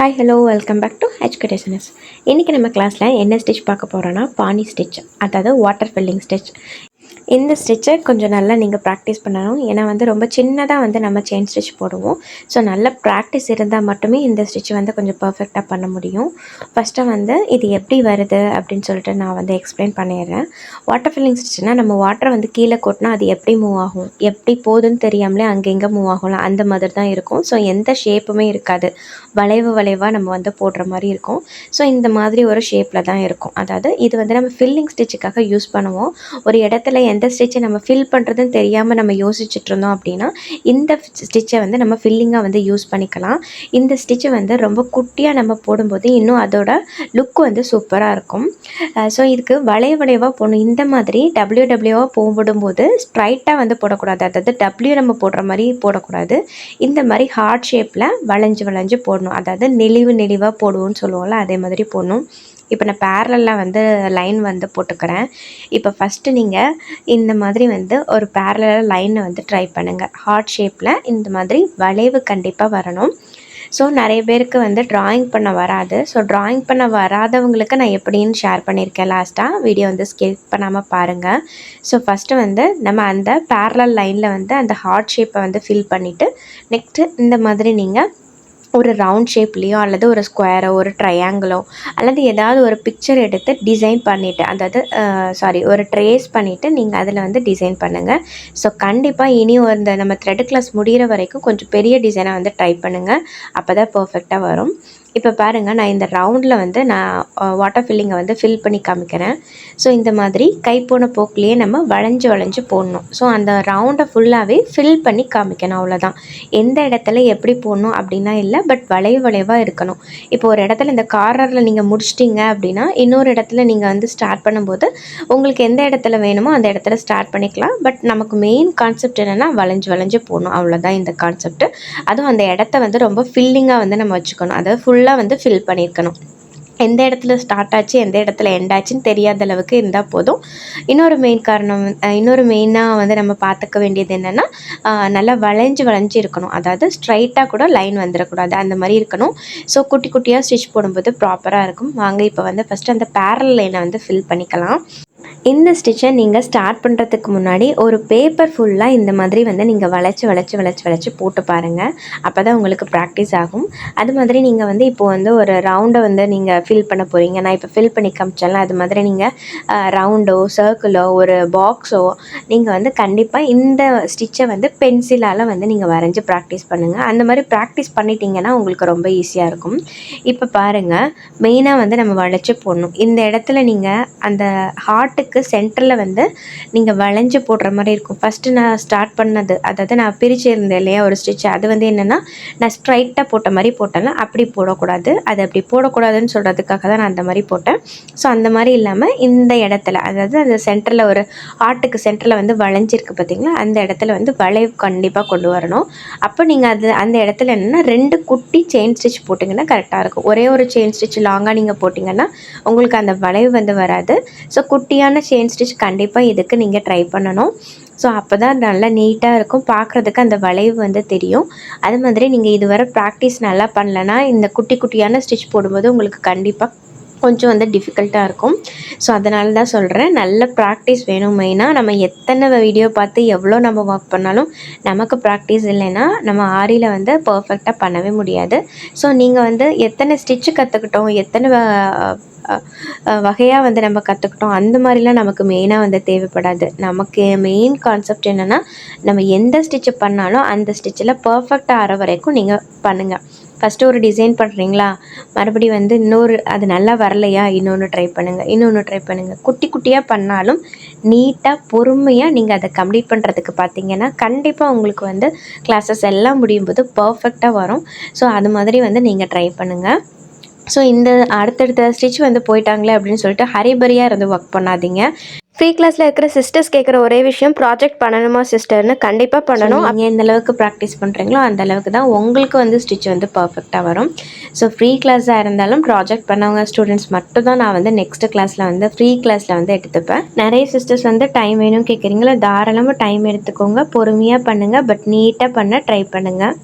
Hi hello welcome back to எஜுகேஷனஸ். இன்றைக்கி நம்ம கிளாஸில் என்ன ஸ்டிச் பார்க்க போகிறோன்னா பானி ஸ்டிச், அதாவது வாட்டர் ஃபில்லிங் ஸ்டிச். இந்த ஸ்டிச்சை கொஞ்சம் நல்லா நீங்கள் ப்ராக்டிஸ் பண்ணணும். ஏன்னா ரொம்ப சின்னதாக நம்ம செயின் ஸ்டிச் போடுவோம். ஸோ நல்ல ப்ராக்டிஸ் இருந்தால் மட்டுமே இந்த ஸ்டிச் கொஞ்சம் பர்ஃபெக்டாக பண்ண முடியும். ஃபஸ்ட்டு இது எப்படி வருது அப்படின்னு சொல்லிட்டு நான் எக்ஸ்பிளைன் பண்ணிடுறேன். வாட்டர் ஃபில்லிங் ஸ்டிச்னால் நம்ம வாட்டரை கீழே கொட்டினா அது எப்படி மூவ் ஆகும், எப்படி போகுதுன்னு தெரியாமலே அங்கெங்கே மூவ் ஆகும்ல, அந்த மாதிரி தான் இருக்கும். ஸோ எந்த ஷேப்புமே இருக்காது, வளைவாக நம்ம போடுற மாதிரி இருக்கும். ஸோ இந்த மாதிரி ஒரு ஷேப்பில் தான் இருக்கும். அதாவது இது நம்ம ஃபில்லிங் ஸ்டிச்சுக்காக யூஸ் பண்ணுவோம். ஒரு இடத்துல எந்த ஸ்டிச்சை நம்ம ஃபில் பண்ணுறதுன்னு தெரியாமல் நம்ம யோசிச்சுட்டு இருந்தோம் அப்படின்னா இந்த ஸ்டிச்சை நம்ம ஃபில்லிங்காக யூஸ் பண்ணிக்கலாம். இந்த ஸ்டிச்சை ரொம்ப குட்டியாக நம்ம போடும்போது இன்னும் அதோட லுக் சூப்பராக இருக்கும். ஸோ இதுக்கு வளைவாக போடணும். இந்த மாதிரி டபிள்யூவாக போடும்போது ஸ்ட்ரைட்டாக போடக்கூடாது. அதாவது டபிள்யூ நம்ம போடுற மாதிரி போடக்கூடாது. இந்த மாதிரி ஹார்ட் ஷேப்பில் வளைஞ்சு போடணும். அதாவது நெளிவாக போடுவோம்னு சொல்லுவோம்ல, அதே மாதிரி போடணும். இப்போ நான் பேரலில் லைன் போட்டுக்கிறேன். இப்போ ஃபஸ்ட்டு நீங்கள் இந்த மாதிரி ஒரு பேரலில் லைனை ட்ரை பண்ணுங்கள். ஹார்ட் ஷேப்பில் இந்த மாதிரி வளைவு கண்டிப்பாக வரணும். ஸோ நிறைய பேருக்கு ட்ராயிங் பண்ண வராது. ஸோ ட்ராயிங் பண்ண வராதவங்களுக்கு நான் எப்படின்னு ஷேர் பண்ணியிருக்கேன். லாஸ்ட்டாக வீடியோ ஸ்கிப் பண்ணாமல் பாருங்கள். ஸோ ஃபஸ்ட்டு நம்ம அந்த பேரலல் லைனில் அந்த ஹார்ட் ஷேப்பை ஃபில் பண்ணிவிட்டு நெக்ஸ்ட்டு இந்த மாதிரி நீங்கள் ஒரு ரவுண்ட் ஷேப்லேயோ அல்லது ஒரு ஸ்கொயரோ ஒரு ட்ரையாங்கிளோ அல்லது ஏதாவது ஒரு பிக்சர் எடுத்து டிசைன் பண்ணிவிட்டு, அதாவது ஒரு ட்ரேஸ் பண்ணிவிட்டு நீங்கள் அதில் டிசைன் பண்ணுங்கள். ஸோ கண்டிப்பாக இனி நம்ம த்ரெட் கிளாஸ் முடிகிற வரைக்கும் கொஞ்சம் பெரிய டிசைனை ட்ரை பண்ணுங்கள். அப்போ தான் பர்ஃபெக்டாக வரும். இப்போ பாருங்கள், நான் இந்த ரவுண்டில் நான் வாட்டர் ஃபில்லிங்கை ஃபில் பண்ணி காமிக்கிறேன். ஸோ இந்த மாதிரி கை போன போக்குலேயே நம்ம வளைஞ்சு போடணும். ஸோ அந்த ரவுண்டை ஃபுல்லாகவே ஃபில் பண்ணி காமிக்கணும், அவ்வளோதான். எந்த இடத்துல எப்படி போடணும் அப்படின்னா இல்லை, பட் வளைவாக இருக்கணும். இப்போ ஒரு இடத்துல இந்த கார்னரில் நீங்கள் முடிச்சிட்டிங்க அப்படின்னா இன்னொரு இடத்துல நீங்கள் ஸ்டார்ட் பண்ணும்போது உங்களுக்கு எந்த இடத்துல வேணுமோ அந்த இடத்துல ஸ்டார்ட் பண்ணிக்கலாம். பட் நமக்கு மெயின் கான்செப்ட் என்னென்னா வளைஞ்சு போடணும், அவ்வளோதான் இந்த கான்செப்ட். அதுவும் அந்த இடத்த ரொம்ப ஃபில்லிங்காக நம்ம வச்சுக்கணும். அதாவது ஃபுல்லாக ஃபில் பண்ணியிருக்கணும். எந்த இடத்துல ஸ்டார்ட் ஆச்சு எந்த இடத்துல எண்ட் ஆச்சுன்னு தெரியாத அளவுக்கு இருந்தால் போதும். இன்னொரு மெயினாக நம்ம பார்த்துக்க வேண்டியது என்னென்னா, நல்லா வளைஞ்சு இருக்கணும். அதாவது ஸ்ட்ரைட்டாக கூட லைன் வந்துடக்கூடாது, அந்த மாதிரி இருக்கணும். ஸோ குட்டி குட்டியாக ஸ்டிச் போடும்போது ப்ராப்பராக இருக்கும். வாங்க இப்போ ஃபஸ்ட்டு அந்த பேரல் லைனை ஃபில் பண்ணிக்கலாம். இந்த ஸ்டிச்சை நீங்கள் ஸ்டார்ட் பண்ணுறதுக்கு முன்னாடி ஒரு பேப்பர் ஃபுல்லாக இந்த மாதிரி நீங்கள் வளைச்சி போட்டு பாருங்கள். அப்போ தான் உங்களுக்கு ப்ராக்டிஸ் ஆகும். அது மாதிரி நீங்கள் இப்போது ஒரு ரவுண்டை நீங்கள் ஃபில் பண்ண போகிறீங்க. நான் இப்போ ஃபில் பண்ணி காமிச்சேன்ல, அது மாதிரி நீங்கள் ரவுண்டோ சர்க்கிளோ ஒரு பாக்ஸோ நீங்கள் கண்டிப்பாக இந்த ஸ்டிச்சை பென்சிலால் நீங்கள் வரைஞ்சி ப்ராக்டிஸ் பண்ணுங்கள். அந்த மாதிரி ப்ராக்டிஸ் பண்ணிட்டீங்கன்னா உங்களுக்கு ரொம்ப ஈஸியாக இருக்கும். இப்போ பாருங்கள், மெயினாக நம்ம வளைச்சி போடணும். இந்த இடத்துல நீங்கள் அந்த ஹார்ட்டுக்கு சென்டரில் நீங்கள் வளைஞ்சு போடுற மாதிரி இருக்கும். ஃபஸ்ட்டு நான் ஸ்டார்ட் பண்ணது, அதாவது நான் பிரிச்சிருந்தேன் இல்லையா ஒரு ஸ்டிச், அது என்னென்னா நான் ஸ்ட்ரைட்டாக போட்ட மாதிரி போட்டேன்ல, அப்படி போடக்கூடாது. அது அப்படி போடக்கூடாதுன்னு சொல்கிறதுக்காக தான் நான் அந்த மாதிரி போட்டேன். ஸோ அந்த மாதிரி இல்லாமல் இந்த இடத்துல, அதாவது அந்த சென்டரில் ஒரு ஹார்ட்டுக்கு சென்டரில் வளைஞ்சிருக்கு பார்த்திங்களா, அந்த இடத்துல வளைவு கண்டிப்பாக கொண்டு வரணும். அப்போ நீங்கள் அந்த இடத்துல என்னென்னா 2 குட்டி செயின் ஸ்டிச் போட்டிங்கன்னா கரெக்டாக இருக்கும். ஒரே ஒரு செயின் ஸ்டிச் லாங்காக நீங்கள் போட்டிங்கன்னா உங்களுக்கு அந்த வளைவு வராது. ஸோ குட்டியான செயின் ஸ்டிச் கண்டிப்பாக இதுக்கு நீங்கள் ட்ரை பண்ணணும். ஸோ அப்போ தான் நல்லா நீட்டாக இருக்கும், பார்க்குறதுக்கு அந்த வளைவு தெரியும். அது மாதிரி நீங்கள் இதுவரை ப்ராக்டிஸ் நல்லா பண்ணலைன்னா இந்த குட்டியான ஸ்டிச் போடும்போது உங்களுக்கு கண்டிப்பாக கொஞ்சம் டிஃபிகல்ட்டாக இருக்கும். ஸோ அதனால தான் சொல்கிறேன், நல்ல ப்ராக்டிஸ் வேணும். மெயினாக நம்ம எத்தனை வீடியோ பார்த்து எவ்வளோ நம்ம ஒர்க் பண்ணாலும் நமக்கு ப்ராக்டிஸ் இல்லைன்னா நம்ம ஆரியில் பர்ஃபெக்டாக பண்ணவே முடியாது. ஸோ நீங்கள் எத்தனை ஸ்டிச்சு கற்றுக்கிட்டோம், எத்தனை வகையாக நம்ம கற்றுக்கிட்டோம், அந்த மாதிரிலாம் நமக்கு மெயினாக தேவைப்படாது. நமக்கு மெயின் கான்செப்ட் என்னென்னா, நம்ம எந்த ஸ்டிச்சை பண்ணாலும் அந்த ஸ்டிச்சில் பர்ஃபெக்டாக ஆகிற வரைக்கும் நீங்கள் பண்ணுங்கள். ஃபஸ்ட்டு ஒரு டிசைன் பண்ணுறீங்களா, மறுபடியும் இன்னொரு அது நல்லா வரலையா, இன்னொன்று ட்ரை பண்ணுங்கள். குட்டியாக பண்ணாலும் நீட்டாக பொறுமையாக நீங்கள் அதை கம்ப்ளீட் பண்ணுறதுக்கு பார்த்தீங்கன்னா கண்டிப்பாக உங்களுக்கு கிளாஸஸ் எல்லாம் முடியும் போது பர்ஃபெக்டாக வரும். ஸோ அது மாதிரி நீங்கள் ட்ரை பண்ணுங்கள். ஸோ இந்த அடுத்தடுத்த ஸ்டிச் போயிட்டாங்களே அப்படின்னு சொல்லிட்டு ஹரிபரியாக இருந்து ஒர்க் பண்ணாதீங்க. ஃப்ரீ கிளாஸில் இருக்கிற சிஸ்டர்ஸ் கேட்குற ஒரே விஷயம், ப்ராஜெக்ட் பண்ணணுமா சிஸ்டர்னு. கண்டிப்பாக பண்ணணும். நீங்கள் எந்த அளவுக்கு ப்ராக்டிஸ் பண்ணுறீங்களோ அந்த அளவுக்கு தான் உங்களுக்கு ஸ்டிச் பர்ஃபெக்டாக வரும். ஸோ ஃப்ரீ கிளாஸாக இருந்தாலும் ப்ராஜெக்ட் பண்ணவங்க ஸ்டூடெண்ட்ஸ் மட்டும் தான் நான் நெக்ஸ்ட் கிளாஸில் ஃப்ரீ கிளாஸில் எடுத்துப்பேன். நிறைய சிஸ்டர்ஸ் டைம் வேணும் கேட்குறீங்களா, தாராளமாக டைம் எடுத்துக்கோங்க, பொறுமையாக பண்ணுங்கள், பட் நீட்டாக பண்ண ட்ரை பண்ணுங்கள்.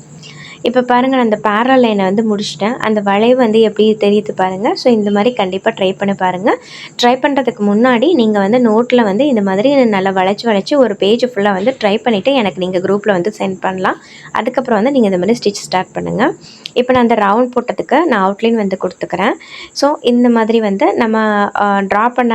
இப்போ பாருங்கள், நான் அந்த பேரல் லைனை வந்து முடிச்சிட்டேன். அந்த வளைவு வந்து எப்படி தெரியுது பாருங்கள். ஸோ இந்த மாதிரி கண்டிப்பாக ட்ரை பண்ணி பாருங்கள். ட்ரை பண்ணுறதுக்கு முன்னாடி நீங்கள் வந்து நோட்டில் வந்து இந்த மாதிரி நல்லா வளைச்சி ஒரு பேஜ் ஃபுல்லாக வந்து ட்ரை பண்ணிவிட்டு எனக்கு நீங்கள் குரூப்பில் வந்து சென்ட் பண்ணலாம். அதுக்கப்புறம் வந்து நீங்கள் இந்த மாதிரி ஸ்டிச் ஸ்டார்ட் பண்ணுங்கள். இப்போ நான் அந்த ரவுண்ட் போட்டதுக்கு நான் அவுட்லைன் வந்து கொடுத்துக்கிறேன். ஸோ இந்த மாதிரி வந்து நம்ம ட்ரா பண்ண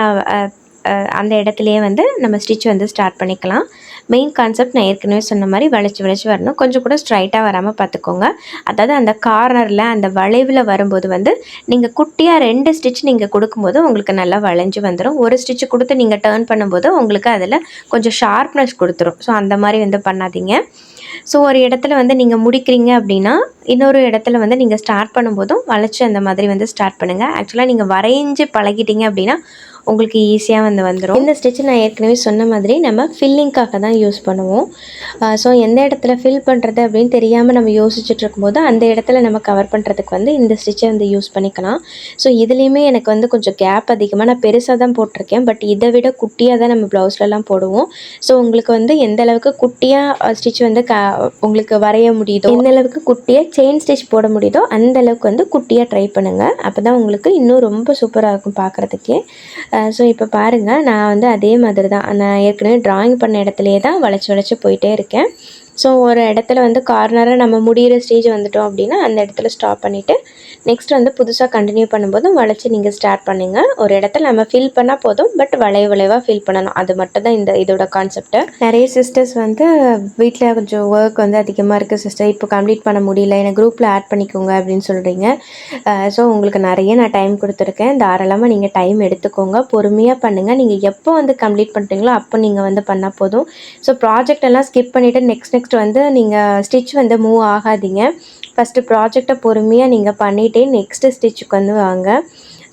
அந்த இடத்துலையே வந்து நம்ம ஸ்டிச் வந்து ஸ்டார்ட் பண்ணிக்கலாம். மெயின் கான்செப்ட் நான் ஏற்கனவே சொன்ன மாதிரி வளைச்சி வரணும். கொஞ்சம் கூட ஸ்ட்ரைட்டாக வராமல் பார்த்துக்கோங்க. அதாவது அந்த கார்னரில் அந்த வளைவில் வரும்போது வந்து நீங்கள் குட்டியாக 2 ஸ்டிச் நீங்கள் கொடுக்கும்போது உங்களுக்கு நல்லா வளைஞ்சு வந்துடும். ஒரு ஸ்டிச் கொடுத்து நீங்கள் டேர்ன் பண்ணும்போது உங்களுக்கு அதில் கொஞ்சம் ஷார்ப்னஸ் கொடுத்துரும். ஸோ அந்த மாதிரி வந்து பண்ணாதீங்க. ஸோ ஒரு இடத்துல வந்து நீங்கள் முடிக்கிறீங்க அப்படின்னா இன்னொரு இடத்துல வந்து நீங்கள் ஸ்டார்ட் பண்ணும்போதும் வளைச்சி அந்த மாதிரி வந்து ஸ்டார்ட் பண்ணுங்கள். ஆக்சுவலாக நீங்கள் வரைஞ்சி பழகிட்டீங்க அப்படின்னா உங்களுக்கு ஈஸியாக வந்து வந்துடும். இந்த ஸ்டிச் நான் ஏற்கனவே சொன்ன மாதிரி நம்ம ஃபில்லிங்காக தான் யூஸ் பண்ணுவோம். ஸோ எந்த இடத்துல ஃபில் பண்ணுறது அப்படின்னு தெரியாமல் நம்ம யோசிச்சுட்டு இருக்கும்போது அந்த இடத்துல நம்ம கவர் பண்ணுறதுக்கு வந்து இந்த ஸ்டிச்சை வந்து யூஸ் பண்ணிக்கலாம். ஸோ இதுலேயுமே எனக்கு வந்து கொஞ்சம் கேப் அதிகமாக நான் பெருசாக தான் போட்டிருக்கேன். பட் இதை விட குட்டியாக தான் நம்ம ப்ளவுஸ்லலாம் போடுவோம். ஸோ உங்களுக்கு வந்து எந்த அளவுக்கு குட்டியாக ஸ்டிச் வந்து உங்களுக்கு வரைய முடியுதோ, எந்த அளவுக்கு குட்டியாக செயின் ஸ்டிச் போட முடியுதோ அந்த அளவுக்கு வந்து குட்டியாக ட்ரை பண்ணுங்கள். அப்போ தான் உங்களுக்கு இன்னும் ரொம்ப சூப்பராக இருக்கும் பார்க்குறதுக்கே. ஸோ இப்போ பாருங்கள், நான் வந்து அதே மாதிரி தான் நான் ஏற்கனவே ட்ராயிங் பண்ண இடத்துலையே தான் வளைச்சி போயிட்டே இருக்கேன். ஸோ ஒரு இடத்துல வந்து கார்னராக நம்ம முடிகிற ஸ்டேஜ் வந்துட்டோம் அப்படின்னா அந்த இடத்துல ஸ்டாப் பண்ணிவிட்டு நெக்ஸ்ட் வந்து புதுசாக கண்டினியூ பண்ணும்போதும் வளைச்சி நீங்கள் ஸ்டார்ட் பண்ணுங்க. ஒரு இடத்துல நம்ம ஃபில் பண்ணால் போதும், பட் வளைவாக ஃபில் பண்ணணும். அது மட்டும் தான் இதோட கான்செப்ட்டு. நிறைய சிஸ்டர்ஸ் வந்து வீட்டில் கொஞ்சம் ஒர்க் வந்து அதிகமாக இருக்குது சிஸ்டர், இப்போ கம்ப்ளீட் பண்ண முடியல, எனக்கு குரூப்பில் ஆட் பண்ணிக்கோங்க அப்படின்னு சொல்கிறீங்க. ஸோ உங்களுக்கு நிறைய நான் டைம் கொடுத்துருக்கேன். தாராளமாக நீங்கள் டைம் எடுத்துக்கோங்க, பொறுமையாக பண்ணுங்கள். நீங்கள் எப்போ வந்து கம்ப்ளீட் பண்ணுறீங்களோ அப்போ நீங்கள் வந்து பண்ணால் போதும். ஸோ ப்ராஜெக்ட் எல்லாம் ஸ்கிப் பண்ணிவிட்டு நெக்ஸ்ட் வந்து நீங்கள் ஸ்டிச் வந்து மூவ் ஆகாதீங்க. ஃபஸ்ட்டு ப்ராஜெக்டை பொறுமையாக நீங்கள் பண்ணிவிட்டே நெக்ஸ்ட்டு ஸ்டிச்சுக்கு வந்து வாங்க.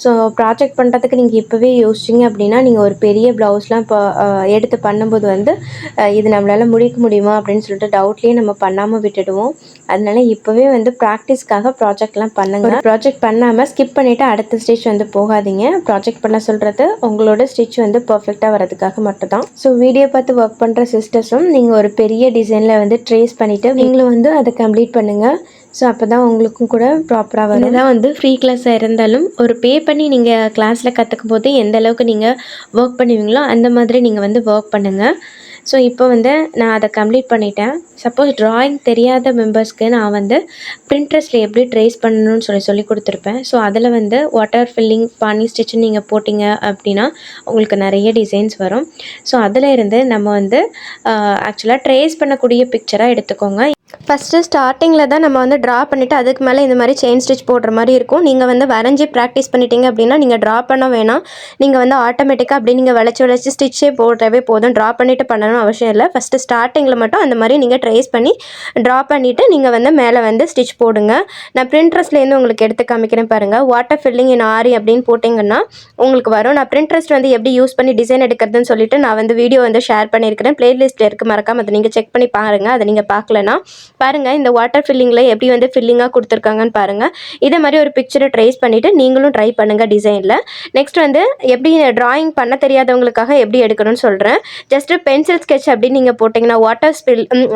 ஸோ ப்ராஜெக்ட் பண்ணுறதுக்கு நீங்கள் இப்போவே யோசிச்சிங்க அப்படின்னா நீங்கள் ஒரு பெரிய ப்ளவுஸ்லாம் இப்போ எடுத்து பண்ணும்போது வந்து இது நம்மளால் முடிக்க முடியுமா அப்படின்னு சொல்லிட்டு டவுட்லேயே நம்ம பண்ணாமல் விட்டுடுவோம். அதனால இப்போவே வந்து ப்ராக்டிஸ்க்காக ப்ராஜெக்ட்லாம் பண்ணுங்கள். ப்ராஜெக்ட் பண்ணாமல் ஸ்கிப் பண்ணிவிட்டு அடுத்த ஸ்டிச் வந்து போகாதீங்க. ப்ராஜெக்ட் பண்ண சொல்கிறது உங்களோட ஸ்டிச் வந்து பர்ஃபெக்டாக வரதுக்காக மட்டும்தான். ஸோ வீடியோ பார்த்து ஒர்க் பண்ணுற சிஸ்டர்ஸும் நீங்கள் ஒரு பெரிய டிசைனில் வந்து ட்ரேஸ் பண்ணிவிட்டு நீங்களும் வந்து அதை கம்ப்ளீட் பண்ணுங்கள். ஸோ அப்போ தான் உங்களுக்கும் கூட ப்ராப்பராக வரும். இதுதான் வந்து ஃப்ரீ கிளாஸாக இருந்தாலும் ஒரு பே பண்ணி நீங்கள் கிளாஸில் கற்றுக்கும் போது எந்த அளவுக்கு நீங்கள் ஒர்க் பண்ணுவீங்களோ அந்த மாதிரி நீங்கள் வந்து ஒர்க் பண்ணுங்கள். ஸோ இப்போ வந்து நான் அதை கம்ப்ளீட் பண்ணிட்டேன். சப்போஸ் ட்ராயிங் தெரியாத மெம்பர்ஸ்க்கு நான் வந்து பிரிண்ட்ரெஸ்ட்டில் எப்படி ட்ரேஸ் பண்ணணும்னு சொல்லி கொடுத்துருப்பேன். ஸோ அதில் வந்து வாட்டர் ஃபில்லிங் பானி ஸ்டிச்சுன்னு நீங்கள் போட்டிங்க அப்படின்னா உங்களுக்கு நிறைய டிசைன்ஸ் வரும். ஸோ அதில் இருந்து நம்ம வந்து ஆக்சுவலாக ட்ரேஸ் பண்ணக்கூடிய பிக்சராக எடுத்துக்கோங்க. ஃபஸ்ட்டு ஸ்டார்டிங்கில் தான் நம்ம வந்து ட்ரா பண்ணிவிட்டு அதுக்கு மேலே இந்த மாதிரி செயின் ஸ்டிச் போடுற மாதிரி இருக்கும். நீங்கள் வந்து வரைஞ்சி ப்ராக்டிஸ் பண்ணிட்டீங்க அப்படின்னா நீங்கள் ட்ரா பண்ண வேணாம். நீங்கள் வந்து ஆட்டோமேட்டிக்காக அப்படி நீங்கள் வளைச்சி ஸ்டிச்சே போடவே போதும். ட்ரா பண்ணிவிட்டு பண்ணணும் அவசியம் இல்லை. ஃபஸ்ட்டு ஸ்டார்டிங்கில் மட்டும் அந்த மாதிரி நீங்கள் ட்ரேஸ் பண்ணி ட்ரா பண்ணிவிட்டு நீங்கள் வந்து மேலே வந்து ஸ்டிச் போடுங்க. நான் பிரிண்ட்ரெஸ்ட்லேருந்து உங்களுக்கு எடுத்து காமிக்கிறேன் பாருங்கள். வாட்டர் ஃபில்லிங் இன் ஆரி அப்படின்னு போட்டிங்கன்னா உங்களுக்கு வரும். நான் பிரிண்ட்ரெஸ்ட் வந்து எப்படி யூஸ் பண்ணி டிசைன் எடுக்கிறதுன்னு சொல்லிட்டு நான் வந்து வீடியோ வந்து ஷேர் பண்ணியிருக்கிறேன். பிளேலிஸ்ட்டில் இருக்குது, மறக்காம அதை நீங்கள் செக் பண்ணி பாருங்கள். அதை நீங்கள் பார்க்கலன்னா பாருங்கள். இந்த வாட்டர் ஃபில்லிங்கில் எப்படி வந்து ஃபில்லிங்காக கொடுத்துருக்காங்கன்னு பாருங்கள். இதே மாதிரி ஒரு பிக்சரை ட்ரேஸ் பண்ணிவிட்டு நீங்களும் ட்ரை பண்ணுங்கள் டிசைனில். நெக்ஸ்ட் வந்து எப்படி ட்ராயிங் பண்ண தெரியாதவங்களுக்காக எப்படி எடுக்கணும்னு சொல்கிறேன். ஜஸ்ட்டு பென்சில் ஸ்கெட்ச் அப்படின்னு நீங்கள் போட்டிங்கன்னா வாட்டர்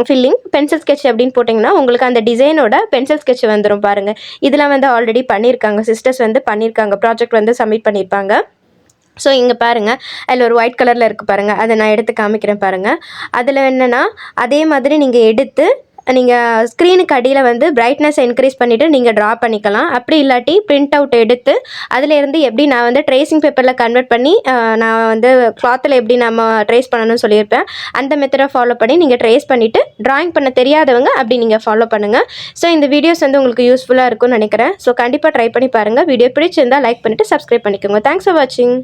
ஃபில்லிங் பென்சில் ஸ்கெட்ச் அப்படின்னு போட்டிங்கன்னா உங்களுக்கு அந்த டிசைனோட பென்சில் ஸ்கெட்ச் வந்துடும் பாருங்கள். இதெல்லாம் வந்து ஆல்ரெடி பண்ணியிருக்காங்க, சிஸ்டர்ஸ் வந்து பண்ணியிருக்காங்க, ப்ராஜெக்ட் வந்து சப்மிட் பண்ணியிருப்பாங்க. ஸோ இங்கே பாருங்கள், அதில் ஒரு ஒயிட் கலரில் இருக்குது பாருங்கள், அதை நான் எடுத்து காமிக்கிறேன் பாருங்கள். அதில் என்னென்னா அதே மாதிரி நீங்கள் எடுத்து நீங்கள் ஸ்க்ரீனுக்கு அடியில் வந்து பிரைட்னஸ் இன்க்ரீஸ் பண்ணிவிட்டு நீங்கள் ட்ரா பண்ணிக்கலாம். அப்படி இல்லாட்டி பிரிண்ட் அவுட் எடுத்து அதிலேருந்து எப்படி நான் வந்து ட்ரேசிங் பேப்பரில் கன்வெர்ட் பண்ணி நான் வந்து கிளாத்தில் எப்படி நம்ம ட்ரேஸ் பண்ணணும்னு சொல்லியிருப்பேன். அந்த மெத்தடை ஃபாலோ பண்ணி நீங்கள் ட்ரேஸ் பண்ணிவிட்டு ட்ராயிங் பண்ண தெரியாதவங்க அப்படி நீங்கள் ஃபாலோ பண்ணுங்கள். ஸோ இந்த வீடியோஸ் வந்து உங்களுக்கு யூஸ்ஃபுல்லாக இருக்கும்னு நினைக்கிறேன். ஸோ கண்டிப்பாக ட்ரை பண்ணி பாருங்கள். வீடியோ பிடிச்சிருந்தால் லைக் பண்ணிவிட்டு சப்ஸ்கிரைப் பண்ணிக்கோங்க. தேங்க்ஸ் ஃபார் வாட்சிங்.